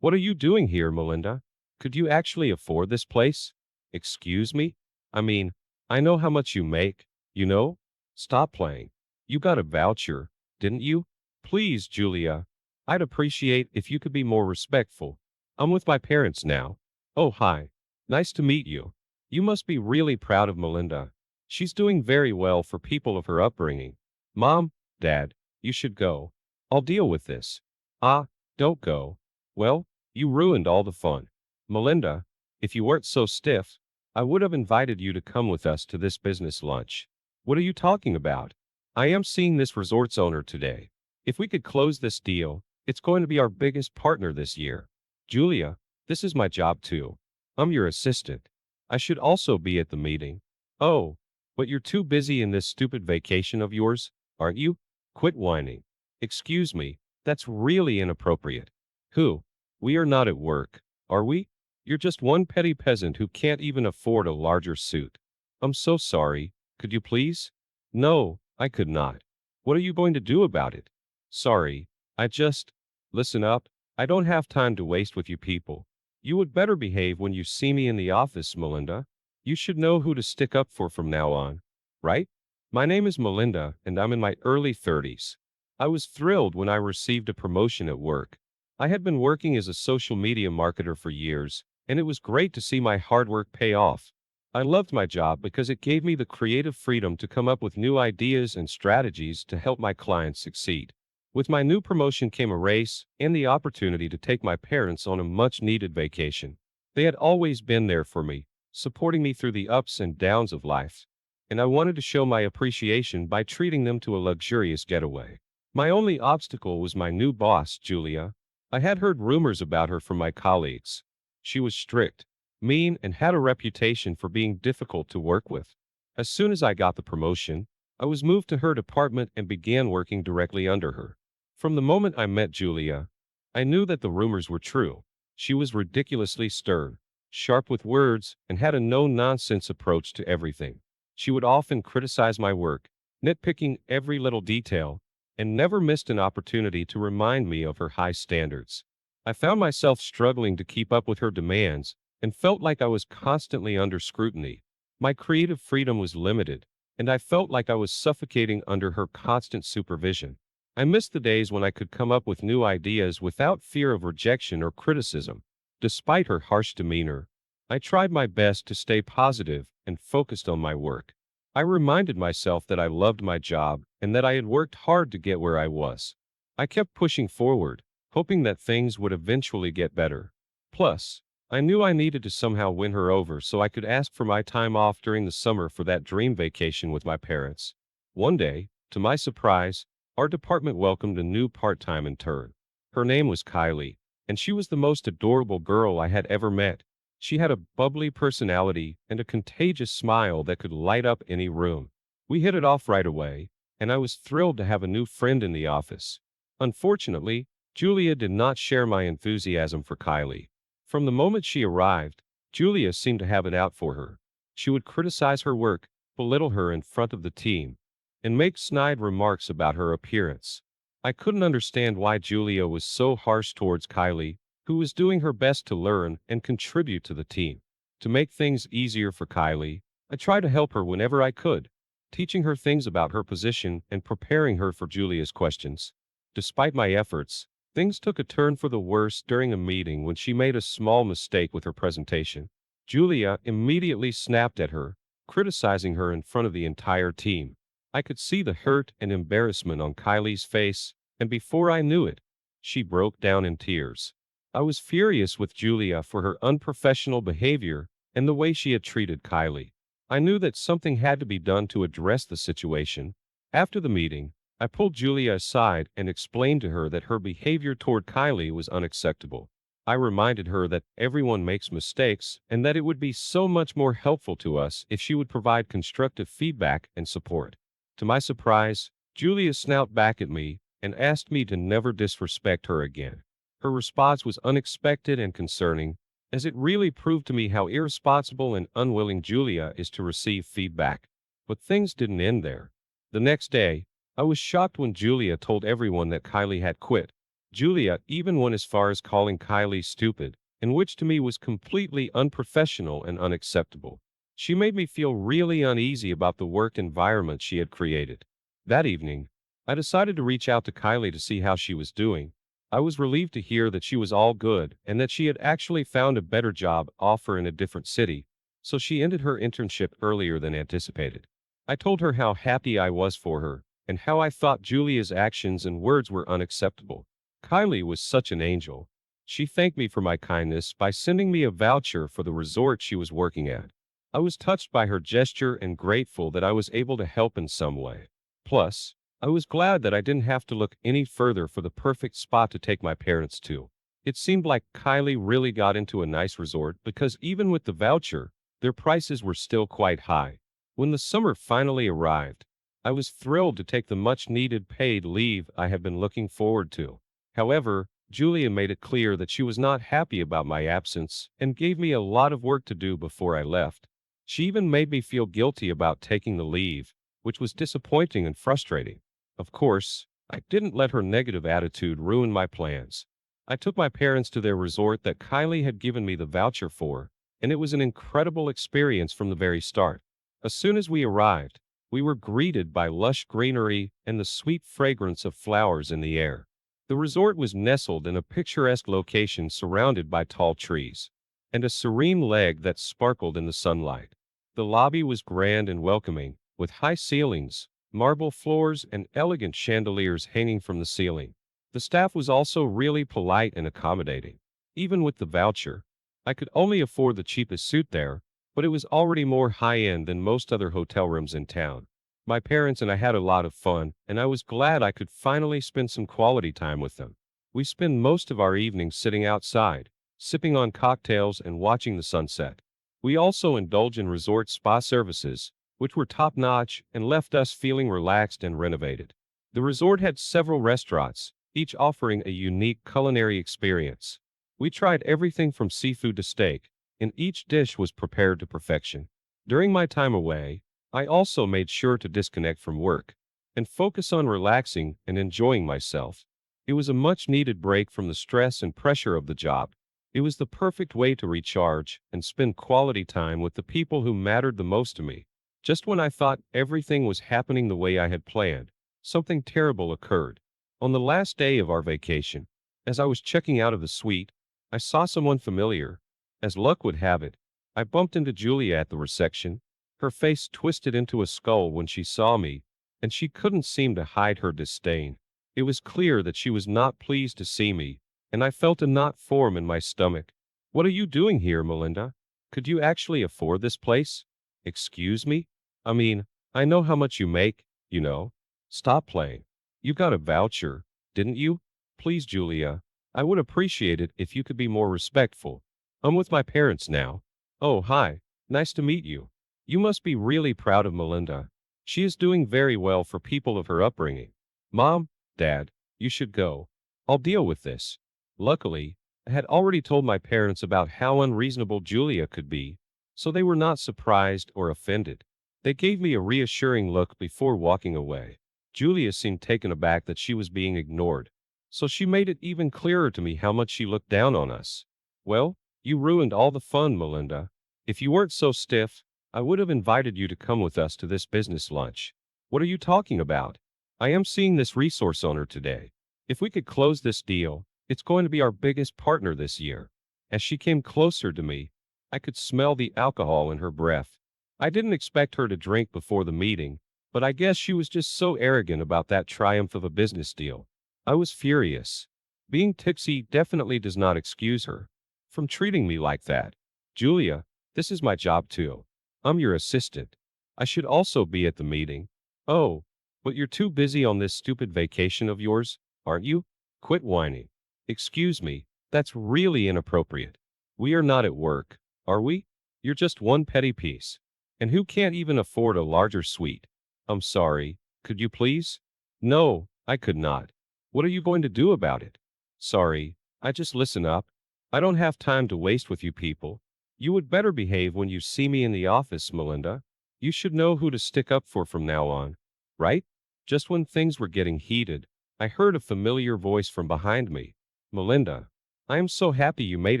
What are you doing here, Melinda? Could you actually afford this place? Excuse me? I mean, I know how much you make, you know? Stop playing. You got a voucher, didn't you? Please, Julia. I'd appreciate if you could be more respectful. I'm with my parents now. Oh, hi. Nice to meet you. You must be really proud of Melinda. She's doing very well for people of her upbringing. Mom, Dad, you should go. I'll deal with this. Ah, don't go. Well, you ruined all the fun. Melinda, if you weren't so stiff, I would have invited you to come with us to this business lunch. What are you talking about? I am seeing this resort's owner today. If we could close this deal, it's going to be our biggest partner this year. Julia, this is my job too. I'm your assistant. I should also be at the meeting. Oh, but you're too busy in this stupid vacation of yours, aren't you? Quit whining. Excuse me, that's really inappropriate. Who? We are not at work, are we? You're just one petty peasant who can't even afford a larger suit. I'm so sorry. Could you please? No, I could not. What are you going to do about it? Sorry, I just. Listen up. I don't have time to waste with you people. You would better behave when you see me in the office, Melinda. You should know who to stick up for from now on. Right? My name is Melinda, and I'm in my early 30s. I was thrilled when I received a promotion at work. I had been working as a social media marketer for years, and it was great to see my hard work pay off. I loved my job because it gave me the creative freedom to come up with new ideas and strategies to help my clients succeed. With my new promotion came a raise and the opportunity to take my parents on a much needed vacation. They had always been there for me, supporting me through the ups and downs of life, and I wanted to show my appreciation by treating them to a luxurious getaway. My only obstacle was my new boss, Julia. I had heard rumors about her from my colleagues. She was strict, mean, and had a reputation for being difficult to work with. As soon as I got the promotion, I was moved to her department and began working directly under her. From the moment I met Julia, I knew that the rumors were true. She was ridiculously stern, sharp with words, and had a no-nonsense approach to everything. She would often criticize my work, nitpicking every little detail, and never missed an opportunity to remind me of her high standards. I found myself struggling to keep up with her demands and felt like I was constantly under scrutiny. My creative freedom was limited, and I felt like I was suffocating under her constant supervision. I missed the days when I could come up with new ideas without fear of rejection or criticism. Despite her harsh demeanor, I tried my best to stay positive and focused on my work. I reminded myself that I loved my job and that I had worked hard to get where I was. I kept pushing forward, hoping that things would eventually get better. Plus, I knew I needed to somehow win her over so I could ask for my time off during the summer for that dream vacation with my parents. One day, to my surprise, our department welcomed a new part-time intern. Her name was Kylie, and she was the most adorable girl I had ever met. She had a bubbly personality and a contagious smile that could light up any room. We hit it off right away, and I was thrilled to have a new friend in the office. Unfortunately, Julia did not share my enthusiasm for Kylie. From the moment she arrived, Julia seemed to have it out for her. She would criticize her work, belittle her in front of the team, and make snide remarks about her appearance. I couldn't understand why Julia was so harsh towards Kylie, who was doing her best to learn and contribute to the team. To make things easier for Kylie, I tried to help her whenever I could, teaching her things about her position and preparing her for Julia's questions. Despite my efforts, things took a turn for the worse during a meeting when she made a small mistake with her presentation. Julia immediately snapped at her, criticizing her in front of the entire team. I could see the hurt and embarrassment on Kylie's face, and before I knew it, she broke down in tears. I was furious with Julia for her unprofessional behavior and the way she had treated Kylie. I knew that something had to be done to address the situation. After the meeting, I pulled Julia aside and explained to her that her behavior toward Kylie was unacceptable. I reminded her that everyone makes mistakes and that it would be so much more helpful to us if she would provide constructive feedback and support. To my surprise, Julia snapped back at me and asked me to never disrespect her again. Her response was unexpected and concerning, as it really proved to me how irresponsible and unwilling Julia is to receive feedback. But things didn't end there. The next day, I was shocked when Julia told everyone that Kylie had quit. Julia even went as far as calling Kylie stupid, and which to me was completely unprofessional and unacceptable. She made me feel really uneasy about the work environment she had created. That evening, I decided to reach out to Kylie to see how she was doing. I was relieved to hear that she was all good and that she had actually found a better job offer in a different city, so she ended her internship earlier than anticipated. I told her how happy I was for her and how I thought Julia's actions and words were unacceptable. Kylie was such an angel. She thanked me for my kindness by sending me a voucher for the resort she was working at. I was touched by her gesture and grateful that I was able to help in some way. Plus, I was glad that I didn't have to look any further for the perfect spot to take my parents to. It seemed like Kylie really got into a nice resort because even with the voucher, their prices were still quite high. When the summer finally arrived, I was thrilled to take the much needed paid leave I had been looking forward to. However, Julia made it clear that she was not happy about my absence and gave me a lot of work to do before I left. She even made me feel guilty about taking the leave, which was disappointing and frustrating. Of course, I didn't let her negative attitude ruin my plans. I took my parents to their resort that Kylie had given me the voucher for, and it was an incredible experience from the very start. As soon as we arrived, we were greeted by lush greenery and the sweet fragrance of flowers in the air. The resort was nestled in a picturesque location surrounded by tall trees, and a serene lake that sparkled in the sunlight. The lobby was grand and welcoming, with high ceilings, marble floors, and elegant chandeliers hanging from the ceiling. The staff was also really polite and accommodating. Even with the voucher, I could only afford the cheapest suite there, but it was already more high-end than most other hotel rooms in town. My parents and I had a lot of fun, and I was glad I could finally spend some quality time with them. We spent most of our evenings sitting outside, sipping on cocktails and watching the sunset. We also indulged in resort spa services, which were top-notch and left us feeling relaxed and renovated. The resort had several restaurants, each offering a unique culinary experience. We tried everything from seafood to steak, and each dish was prepared to perfection. During my time away, I also made sure to disconnect from work and focus on relaxing and enjoying myself. It was a much-needed break from the stress and pressure of the job. It was the perfect way to recharge and spend quality time with the people who mattered the most to me. Just when I thought everything was happening the way I had planned, something terrible occurred. On the last day of our vacation, as I was checking out of the suite, I saw someone familiar. As luck would have it, I bumped into Julia at the reception. Her face twisted into a skull when she saw me, and she couldn't seem to hide her disdain. It was clear that she was not pleased to see me, and I felt a knot form in my stomach. "What are you doing here, Melinda? Could you actually afford this place?" "Excuse me? I mean, I know how much you make, you know." "Stop playing. You got a voucher, didn't you?" "Please, Julia, I would appreciate it if you could be more respectful. I'm with my parents now." "Oh, hi. Nice to meet you. You must be really proud of Melinda. She is doing very well for people of her upbringing." "Mom, Dad, you should go. I'll deal with this." Luckily, I had already told my parents about how unreasonable Julia could be, so they were not surprised or offended. They gave me a reassuring look before walking away. Julia seemed taken aback that she was being ignored, so she made it even clearer to me how much she looked down on us. "Well, you ruined all the fun, Melinda. If you weren't so stiff, I would have invited you to come with us to this business lunch." "What are you talking about? I am seeing this resource owner today. If we could close this deal, it's going to be our biggest partner this year." As she came closer to me, I could smell the alcohol in her breath. I didn't expect her to drink before the meeting, but I guess she was just so arrogant about that triumph of a business deal. I was furious. Being tipsy definitely does not excuse her from treating me like that. "Julia, this is my job too. I'm your assistant. I should also be at the meeting." "Oh, but you're too busy on this stupid vacation of yours, aren't you? Quit whining." "Excuse me, that's really inappropriate. We are not at work, are we? You're just one petty piece. And who can't even afford a larger suite?" "I'm sorry, could you please?" "No, I could not." "What are you going to do about it?" "Sorry, I just listen up. I don't have time to waste with you people. You would better behave when you see me in the office, Melinda. You should know who to stick up for from now on, right?" Just when things were getting heated, I heard a familiar voice from behind me. Melinda, I am so happy you made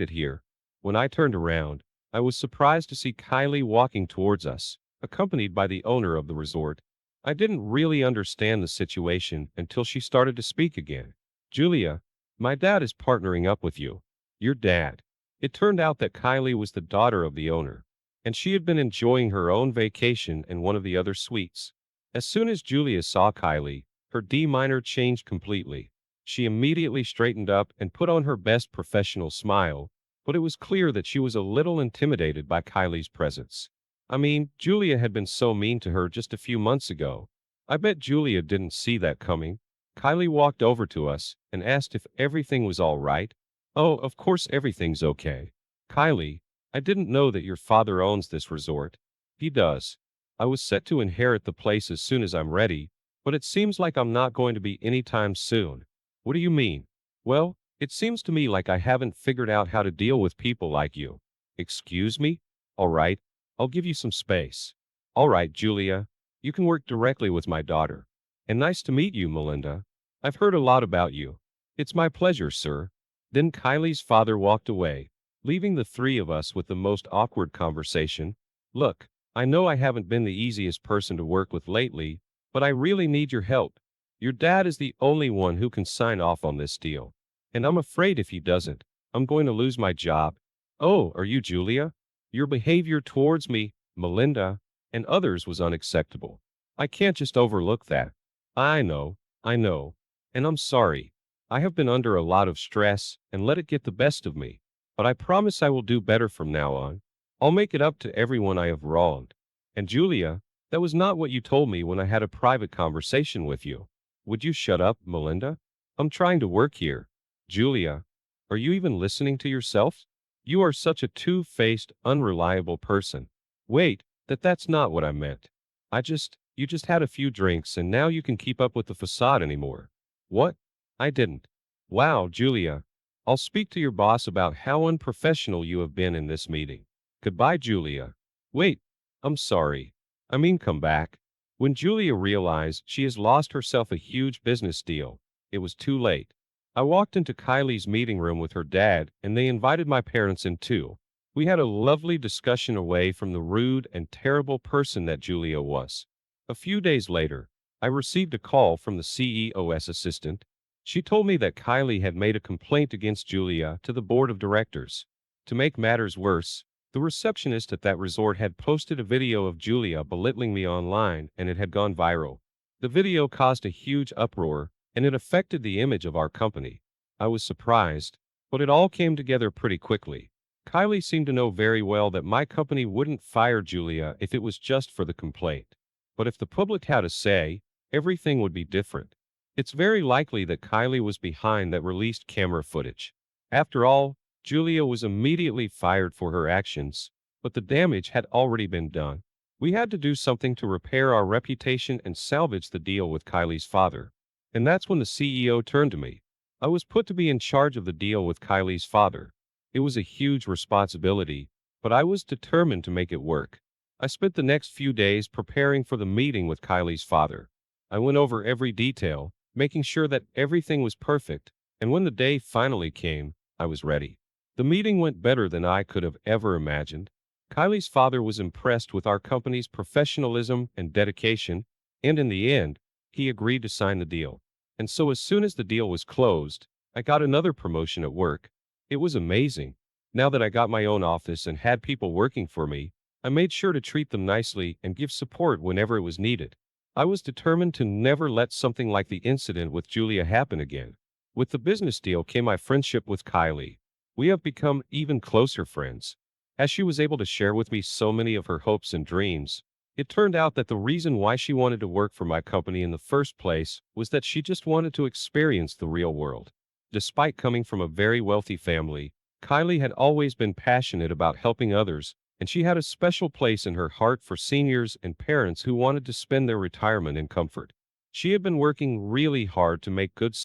it here. When I turned around, I was surprised to see Kylie walking towards us, accompanied by the owner of the resort. I didn't really understand the situation until she started to speak again. Julia, my dad is partnering up with you. Your dad. It turned out that Kylie was the daughter of the owner, and she had been enjoying her own vacation in one of the other suites. As soon as Julia saw Kylie, her demeanor changed completely. She immediately straightened up and put on her best professional smile, but it was clear that she was a little intimidated by Kylie's presence. I mean, Julia had been so mean to her just a few months ago. I bet Julia didn't see that coming. Kylie walked over to us and asked if everything was all right. Oh, of course everything's okay. Kylie, I didn't know that your father owns this resort. He does. I was set to inherit the place as soon as I'm ready, but it seems like I'm not going to be anytime soon. What do you mean? Well, it seems to me like I haven't figured out how to deal with people like you. Excuse me? All right, I'll give you some space. All right, Julia, you can work directly with my daughter. And nice to meet you, Melinda. I've heard a lot about you. It's my pleasure, sir. Then Kylie's father walked away, leaving the three of us with the most awkward conversation. Look, I know I haven't been the easiest person to work with lately, but I really need your help. Your dad is the only one who can sign off on this deal. And I'm afraid if he doesn't, I'm going to lose my job. Oh, are you Julia? Your behavior towards me, Melinda, and others was unacceptable. I can't just overlook that. I know, and I'm sorry. I have been under a lot of stress and let it get the best of me, but I promise I will do better from now on. I'll make it up to everyone I have wronged. And Julia, that was not what you told me when I had a private conversation with you. Would you shut up, Melinda? I'm trying to work here. Julia, are you even listening to yourself? You are such a two-faced, unreliable person. Wait, that's not what I meant. You just had a few drinks and now you can keep up with the facade anymore. What? I didn't. Wow, Julia. I'll speak to your boss about how unprofessional you have been in this meeting. Goodbye, Julia. Wait, I'm sorry. I mean, come back. When Julia realized she has lost herself a huge business deal, it was too late. I walked into Kylie's meeting room with her dad, and they invited my parents in too. We had a lovely discussion away from the rude and terrible person that Julia was. A few days later, I received a call from the CEO's assistant. She told me that Kylie had made a complaint against Julia to the board of directors. To make matters worse, the receptionist at that resort had posted a video of Julia belittling me online and it had gone viral. The video caused a huge uproar and it affected the image of our company. I was surprised, but it all came together pretty quickly. Kylie seemed to know very well that my company wouldn't fire Julia if it was just for the complaint. But if the public had a say, everything would be different. It's very likely that Kylie was behind that released camera footage. After all, Julia was immediately fired for her actions, but the damage had already been done. We had to do something to repair our reputation and salvage the deal with Kylie's father. And that's when the CEO turned to me. I was put to be in charge of the deal with Kylie's father. It was a huge responsibility, but I was determined to make it work. I spent the next few days preparing for the meeting with Kylie's father. I went over every detail, making sure that everything was perfect, and when the day finally came, I was ready. The meeting went better than I could have ever imagined. Kylie's father was impressed with our company's professionalism and dedication, and in the end, he agreed to sign the deal. And so as soon as the deal was closed, I got another promotion at work. It was amazing. Now that I got my own office and had people working for me, I made sure to treat them nicely and give support whenever it was needed. I was determined to never let something like the incident with Julia happen again. With the business deal came my friendship with Kylie. We have become even closer friends. As she was able to share with me so many of her hopes and dreams, it turned out that the reason why she wanted to work for my company in the first place was that she just wanted to experience the real world. Despite coming from a very wealthy family, Kylie had always been passionate about helping others, and she had a special place in her heart for seniors and parents who wanted to spend their retirement in comfort. She had been working really hard to make good